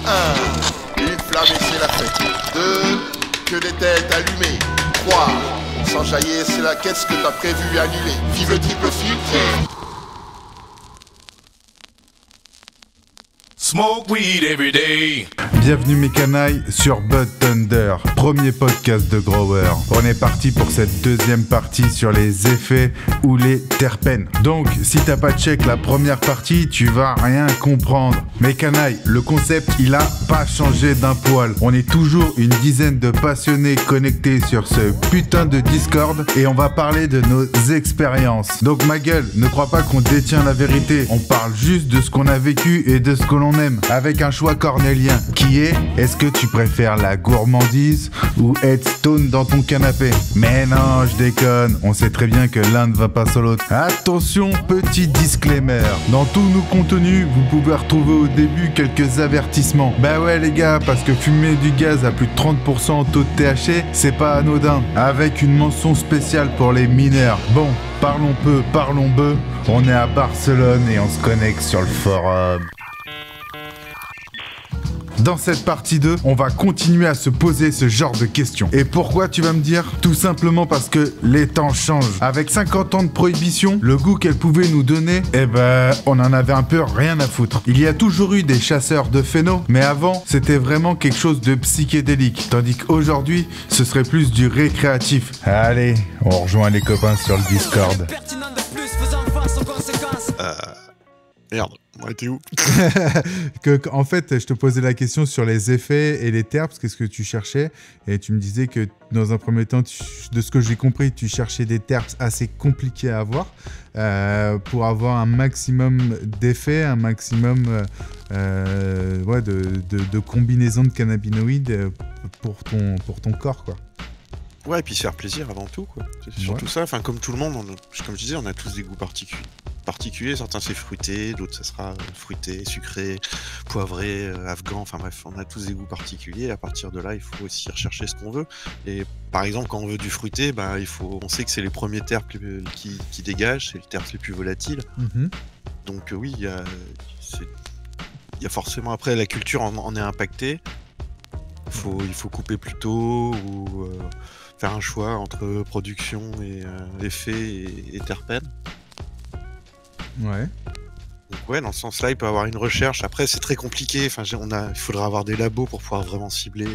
1. Une flamme et c'est la fête. 2. Que des têtes allumées. 3. S'enjailler, c'est la quête, ce que t'as prévu annuler. Vive le triple filtre. Smoke weed every day. Bienvenue mes canailles sur Bud Thunder, premier podcast de Grower. On est parti pour cette deuxième partie sur les effets ou les terpènes. Donc, si t'as pas check la première partie, tu vas rien comprendre. Mes canailles, le concept, il a pas changé d'un poil. On est toujours une dizaine de passionnés connectés sur ce putain de Discord et on va parler de nos expériences. Donc ma gueule, ne crois pas qu'on détient la vérité. On parle juste de ce qu'on a vécu et de ce que l'on aime, avec un choix cornélien qui est: est-ce que tu préfères la gourmandise ou être stone dans ton canapé? Mais non, je déconne, on sait très bien que l'un ne va pas sans l'autre. Attention, petit disclaimer, dans tous nos contenus, vous pouvez retrouver au début quelques avertissements. Bah ouais les gars, parce que fumer du gaz à plus de 30% en taux de THC, c'est pas anodin, avec une mention spéciale pour les mineurs. Bon, parlons peu, parlons peu, on est à Barcelone et on se connecte sur le forum. Dans cette partie 2, on va continuer à se poser ce genre de questions. Et pourquoi, tu vas me dire? Tout simplement parce que les temps changent. Avec 50 ans de prohibition, le goût qu'elle pouvait nous donner, on en avait un peu rien à foutre. Il y a toujours eu des chasseurs de phéno, mais avant, c'était vraiment quelque chose de psychédélique. Tandis qu'aujourd'hui, ce serait plus du récréatif. Allez, on rejoint les copains sur le Discord. Merde, ouais, t'es où? En fait, je te posais la question sur les effets et les terps, qu'est-ce que tu cherchais? Et tu me disais que dans un premier temps, de ce que j'ai compris, tu cherchais des terps assez compliqués à avoir pour avoir un maximum d'effets, un maximum de combinaisons de cannabinoïdes pour ton corps, quoi. Ouais, et puis se faire plaisir avant tout, quoi. C'est surtout ça, enfin, comme tout le monde, comme je disais, on a tous des goûts particuliers. Certains c'est fruité, d'autres ça sera fruité, sucré, poivré, afghan, enfin bref, on a tous des goûts particuliers. À partir de là, il faut aussi rechercher ce qu'on veut. Et par exemple, quand on veut du fruité, on sait que c'est les premiers terpes qui dégagent, c'est les terpes les plus volatiles. Mm-hmm. Donc oui, il y a forcément, après, la culture en est impactée. Il faut couper plus tôt ou faire un choix entre production et effet et terpènes. Ouais. Donc ouais, dans ce sens-là, il peut y avoir une recherche. Après, c'est très compliqué. Enfin, il faudra avoir des labos pour pouvoir vraiment cibler.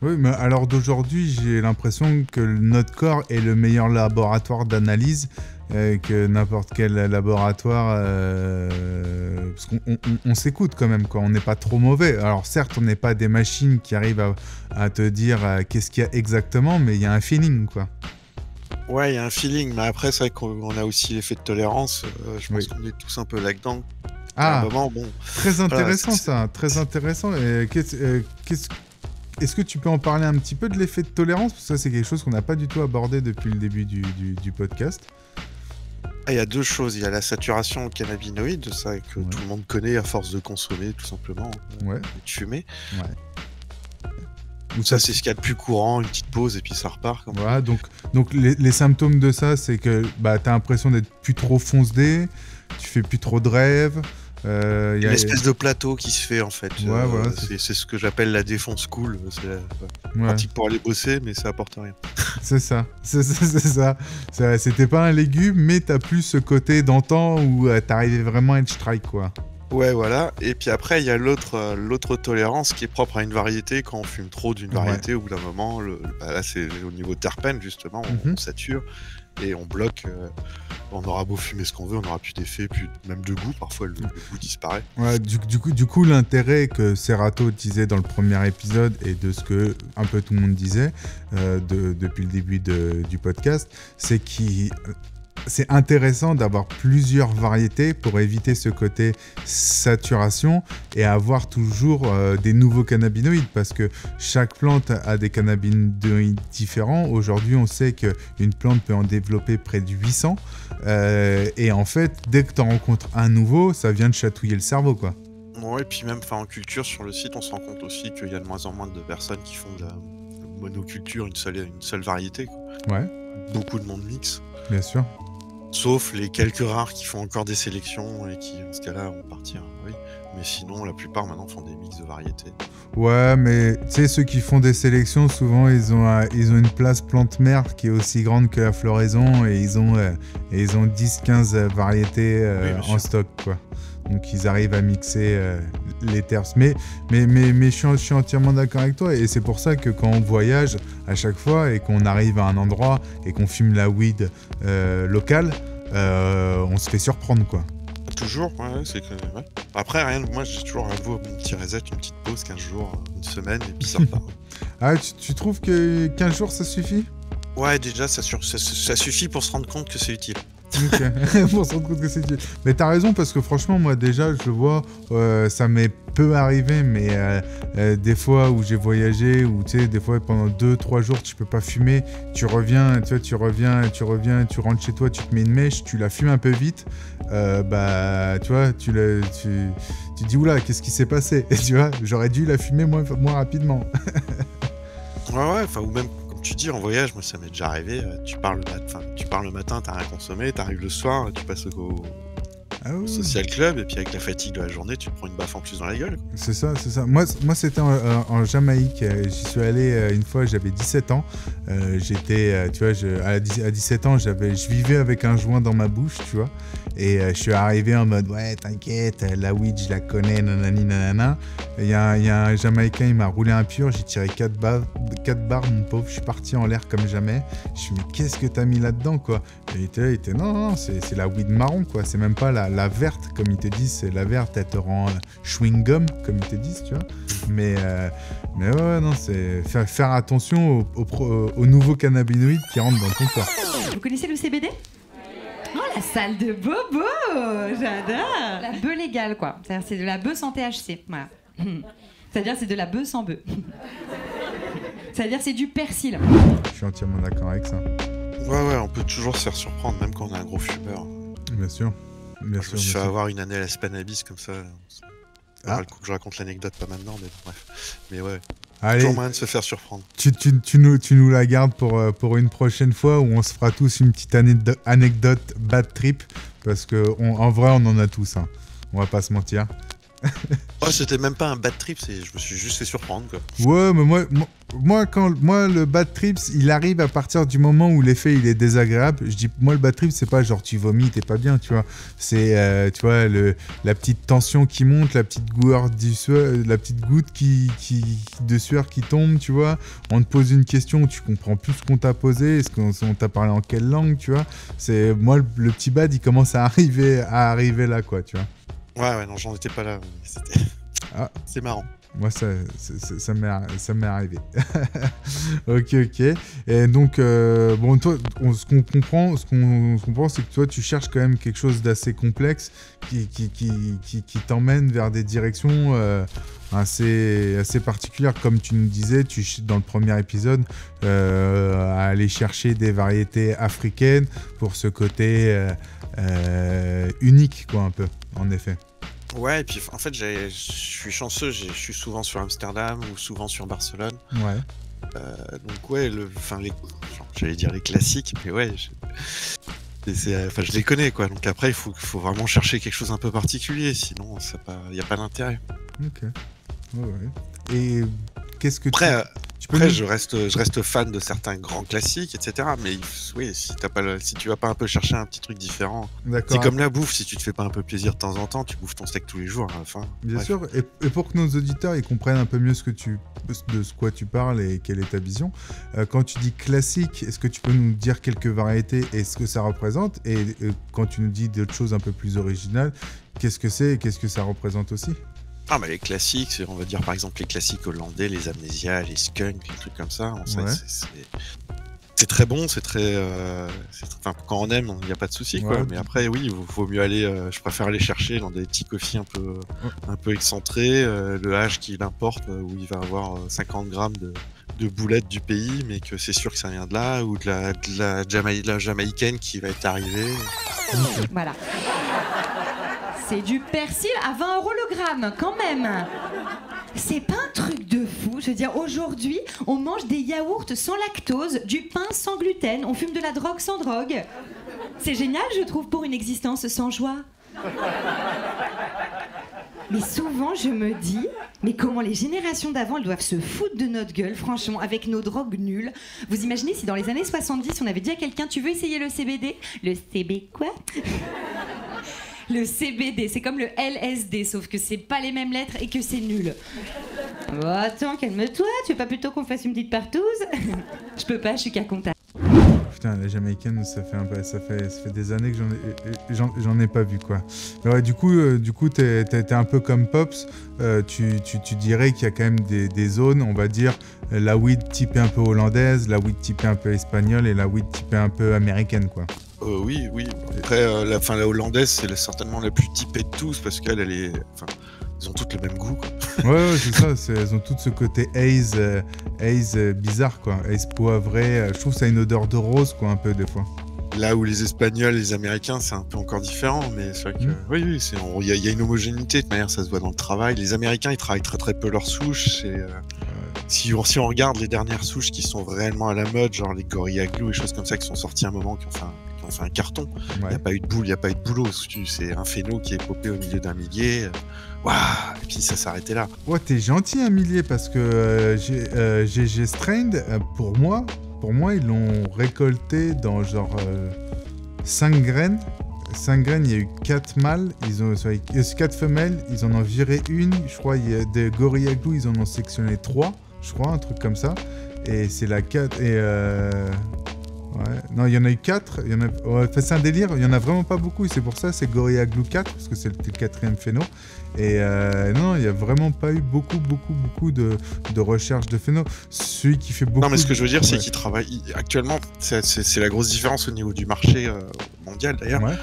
Oui, mais à l'heure d'aujourd'hui, j'ai l'impression que notre corps est le meilleur laboratoire d'analyse que n'importe quel laboratoire. Parce qu'on s'écoute quand même, quoi. On n'est pas trop mauvais. Alors certes, on n'est pas des machines qui arrivent à te dire qu'est-ce qu'il y a exactement, mais il y a un feeling, quoi. Ouais, il y a un feeling, mais après, c'est vrai qu'on a aussi l'effet de tolérance. Je pense qu'on est tous un peu là-dedans. Ah, moment, bon, très intéressant, voilà, ça, très intéressant. Et est-ce que tu peux en parler un petit peu de l'effet de tolérance? Parce que ça, c'est quelque chose qu'on n'a pas du tout abordé depuis le début du podcast. Il y a deux choses. Il y a la saturation en cannabinoïdes, ça que tout le monde connaît à force de consommer, tout simplement, et de fumer. Ouais. Donc ça, c'est ce qu'il y a de plus courant, une petite pause et puis ça repart. Voilà, donc les symptômes de ça, c'est que t'as l'impression d'être plus trop foncé, tu fais plus trop de rêves. Une espèce de plateau qui se fait en fait. Ouais, voilà, c'est ce que j'appelle la défonce cool. C'est pratique pour aller bosser, mais ça apporte rien. C'est ça. C'était pas un légume, mais t'as plus ce côté d'antan où t'arrivais vraiment à être strike, quoi. Ouais, voilà. Et puis après, il y a l'autre tolérance qui est propre à une variété. Quand on fume trop d'une variété, au bout d'un moment, là c'est au niveau terpène justement, on sature et on bloque. On aura beau fumer ce qu'on veut, on n'aura plus d'effet, plus même de goût. Parfois, le goût disparaît. Ouais, du coup, l'intérêt que Serato disait dans le premier épisode et de ce que un peu tout le monde disait depuis le début du podcast, c'est c'est intéressant d'avoir plusieurs variétés pour éviter ce côté saturation et avoir toujours des nouveaux cannabinoïdes, parce que chaque plante a des cannabinoïdes différents. Aujourd'hui, on sait qu'une plante peut en développer près de 800 et en fait, dès que tu en rencontres un nouveau, ça vient de chatouiller le cerveau, quoi. Ouais, et puis même en culture sur le site, on se rend compte aussi qu'il y a de moins en moins de personnes qui font de la monoculture, une seule variété, quoi. Ouais. Beaucoup de monde mixe. Bien sûr. Sauf les quelques rares qui font encore des sélections et qui, en ce cas-là, vont partir. Oui. Mais sinon, la plupart maintenant font des mix de variétés. Ouais, mais tu sais, ceux qui font des sélections, souvent, ils ont une place plante-mère qui est aussi grande que la floraison et ils ont 10-15 variétés Oui, en stock, quoi. Donc, ils arrivent à mixer les terres. Mais je suis entièrement d'accord avec toi et c'est pour ça que quand on voyage à chaque fois et qu'on arrive à un endroit et qu'on fume la weed locale, on se fait surprendre, quoi. Toujours, ouais, c'est que... Ouais. Après, moi, j'ai toujours un petit reset, une petite pause, 15 jours, une semaine, et puis ça repart. Ah, tu trouves que 15 jours, ça suffit ? Ouais, déjà, ça suffit pour se rendre compte que c'est utile. Ok, pour se rendre compte que c'est utile. Mais t'as raison, parce que franchement, moi, déjà, je vois, ça m'est peu arrivé, mais des fois où j'ai voyagé, où tu sais, des fois pendant 2-3 jours, tu peux pas fumer, tu reviens, tu rentres chez toi, tu te mets une mèche, tu la fumes un peu vite, bah, tu vois, tu dis, oula, qu'est-ce qui s'est passé ? Et tu vois, j'aurais dû la fumer moins rapidement. Ouais, enfin, ou même, comme tu dis, en voyage, moi, ça m'est déjà arrivé, tu pars le matin, t'as rien consommé, t'arrives le soir, tu passes au social club, et puis avec la fatigue de la journée, tu te prends une baffe en plus dans la gueule. C'est ça. Moi c'était en Jamaïque. J'y suis allé une fois, j'avais 17 ans. J'étais, tu vois, à 17 ans, je vivais avec un joint dans ma bouche, tu vois. Et je suis arrivé en mode, ouais, t'inquiète, la weed, je la connais, nanani, nanana. Il y a un Jamaïcain, il m'a roulé un pur, j'ai tiré 4 barres, mon pauvre. Je suis parti en l'air comme jamais. Je suis dit, mais qu'est-ce que t'as mis là-dedans, quoi ? Et il était non, c'est la weed marron, quoi. C'est même pas la verte, comme ils te disent. C'est la verte, elle te rend chewing-gum, comme ils te disent, tu vois. Mais ouais, non, c'est faire attention aux nouveaux cannabinoïdes qui rentrent dans ton corps. Vous connaissez le CBD ? Oh, la salle de bobo, j'adore. La bœuf légale, quoi. C'est-à-dire c'est de la bœuf sans THC, voilà. C'est-à-dire c'est de la bœuf sans bœuf. C'est-à-dire c'est du persil. Je suis entièrement d'accord avec ça. Ouais, on peut toujours se faire surprendre, même quand on est un gros fumeur. Bien sûr. Je me suis fait avoir une année à la Spanabis comme ça. Je raconte l'anecdote pas maintenant, mais bref. Mais ouais. Allez, toujours moyen de se faire surprendre. Tu nous la gardes pour une prochaine fois où on se fera tous une petite anecdote bad trip parce que en vrai on en a tous, hein. On va pas se mentir. Ouais, c'était même pas un bad trip, je me suis juste fait surprendre, quoi. Ouais, mais moi le bad trip, il arrive à partir du moment où l'effet il est désagréable. Je dis, moi le bad trip, c'est pas genre tu vomis, t'es pas bien, tu vois. C'est, tu vois, la petite tension qui monte, la petite goutte de sueur qui tombe, tu vois. On te pose une question, tu comprends plus ce qu'on t'a posé, est-ce qu'on t'a parlé en quelle langue, tu vois. C'est, moi le petit bad, il commence à arriver là, quoi, tu vois. Ouais, non, j'en étais pas là. C'est marrant. Moi, ça m'est arrivé. Ok. Et donc, bon, toi, ce qu'on comprend, c'est que toi, tu cherches quand même quelque chose d'assez complexe qui t'emmène vers des directions assez particulières. Comme tu nous disais, dans le premier épisode, à aller chercher des variétés africaines pour ce côté unique, quoi, un peu, en effet. Ouais, et puis en fait, je suis chanceux, je suis souvent sur Amsterdam ou souvent sur Barcelone. Ouais. Donc ouais, j'allais dire les classiques, mais ouais, je les connais, quoi. Donc après, il faut vraiment chercher quelque chose un peu particulier, sinon il n'y a pas d'intérêt. Ok. Ouais. Et qu'est-ce que Après, je reste fan de certains grands classiques, etc. Mais oui, si tu vas pas un peu chercher un petit truc différent, c'est comme la bouffe. Si tu te fais pas un peu plaisir de temps en temps, tu bouffes ton steak tous les jours à la fin. Bien sûr. Et pour que nos auditeurs ils comprennent un peu mieux de quoi tu parles et quelle est ta vision, quand tu dis classique, est-ce que tu peux nous dire quelques variétés et ce que ça représente ? Et quand tu nous dis d'autres choses un peu plus originales, qu'est-ce que c'est et qu'est-ce que ça représente aussi ? Ah, mais les classiques, on va dire par exemple les classiques hollandais, les amnésias, les skunks, les trucs comme ça. C'est très bon, c'est très. Quand on aime, il n'y a pas de souci, quoi. Mais après, oui, il vaut mieux aller. Je préfère aller chercher dans des petits coffees un peu excentrés. Le hash qu'il importe, où il va avoir 50 grammes de boulettes du pays, mais que c'est sûr que ça vient de là, ou de la jamaïcaine qui va être arrivée. Voilà. C'est du persil à 20 € le gramme, quand même. C'est pas un truc de fou. Je veux dire, aujourd'hui, on mange des yaourts sans lactose, du pain sans gluten, on fume de la drogue sans drogue. C'est génial, je trouve, pour une existence sans joie. Mais souvent, je me dis, mais comment les générations d'avant, elles doivent se foutre de notre gueule, franchement, avec nos drogues nulles. Vous imaginez si dans les années 70, on avait dit à quelqu'un, tu veux essayer le CBD? Le CB quoi? Le CBD, c'est comme le LSD, sauf que c'est pas les mêmes lettres et que c'est nul. Oh, attends, calme-toi, tu veux pas plutôt qu'on fasse une petite partouze? Je peux pas, je suis qu'à comptable. Putain, la Jamaïcaine, ça fait des années que j'en ai pas vu, quoi. Mais ouais, du coup, t'es un peu comme Pops. Tu dirais qu'il y a quand même des zones, on va dire, la weed typée un peu hollandaise, la weed typée un peu espagnole et la weed typée un peu américaine, quoi. Oui. Après, la hollandaise, c'est certainement la plus typée de tous parce qu'elle est... Enfin, ils ont toutes le même goût, quoi. Ouais, c'est ça. Elles ont toutes ce côté haze bizarre, quoi. Haze poivré. Je trouve que ça a une odeur de rose, quoi, un peu, des fois. Là où les Espagnols, les Américains, c'est un peu encore différent, mais c'est vrai que... Oui, il y a une homogénéité, de manière, ça se voit dans le travail. Les Américains, ils travaillent très très peu leurs souches. Si on regarde les dernières souches qui sont réellement à la mode, genre les Gorilla Glue et choses comme ça, qui sont sorties à un moment, qui ont fait un carton. Il n'y a pas eu de boule, il n'y a pas eu de boulot. C'est un phéno qui est popé au milieu d'un millier. Waouh, et puis ça s'arrêtait là. Ouais, t'es gentil, un millier, parce que GG Strained, pour moi, ils l'ont récolté dans genre 5 graines. 5 graines, il y a eu 4 mâles, 4 femelles, ils en ont viré une. Je crois il y a des Gorilla Glue, ils en ont sectionné 3, je crois, un truc comme ça. Et c'est la 4. Et ouais. Non, il y en a eu 4. C'est un délire, il y en a vraiment pas beaucoup. Et c'est pour ça, c'est Gorilla Glue 4, parce que c'était le 4e phéno. Et non, il n'y a vraiment pas eu beaucoup de recherche de phéno. Celui qui fait beaucoup... Non, mais ce que je veux dire, c'est qu'ils travaillent... Actuellement, c'est la grosse différence au niveau du marché mondial, d'ailleurs. Ouais.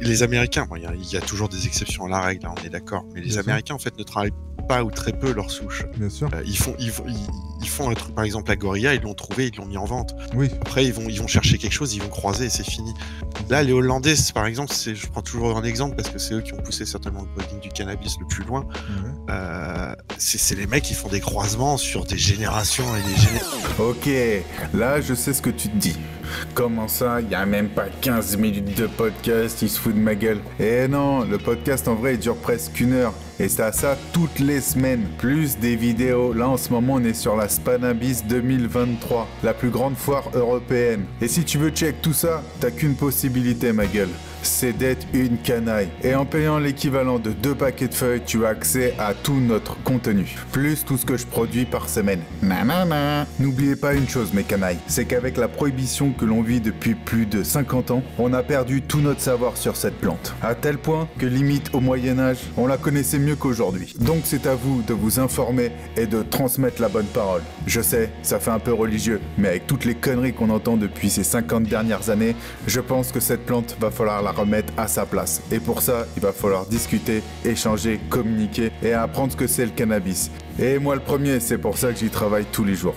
Les Américains, il y a toujours des exceptions à la règle, hein, on est d'accord. Mais les Américains, en fait, ne travaillent pas ou très peu leurs souches. Bien sûr. Ils font un truc, par exemple, la Gorilla, ils l'ont trouvé, ils l'ont mis en vente. Oui. Après, ils vont chercher quelque chose, ils vont croiser et c'est fini. Là, les Hollandais, par exemple, je prends toujours un exemple parce que c'est eux qui ont poussé certainement le budding du cannabis le plus loin. C'est les mecs qui font des croisements sur des générations et des générations. Ok, là, je sais ce que tu te dis. Comment ça, il n'y a même pas 15 minutes de podcast, il se fout de ma gueule. Eh non, le podcast en vrai il dure presque 1 heure. Et c'est à ça toutes les semaines, plus des vidéos. Là en ce moment on est sur la Spannabis 2023, la plus grande foire européenne. Et si tu veux check tout ça, t'as qu'une possibilité ma gueule. C'est d'être une canaille. Et en payant l'équivalent de 2 paquets de feuilles, tu as accès à tout notre contenu. Plus tout ce que je produis par semaine. Nanana. N'oubliez pas une chose mes canailles, c'est qu'avec la prohibition que l'on vit depuis plus de 50 ans, on a perdu tout notre savoir sur cette plante. À tel point que limite au Moyen-Âge, on la connaissait mieux qu'aujourd'hui. Donc c'est à vous de vous informer et de transmettre la bonne parole. Je sais, ça fait un peu religieux, mais avec toutes les conneries qu'on entend depuis ces 50 dernières années, je pense que cette plante va falloir la remettre à sa place. Et pour ça, il va falloir discuter, échanger, communiquer et apprendre ce que c'est le cannabis. Et moi le premier, c'est pour ça que j'y travaille tous les jours.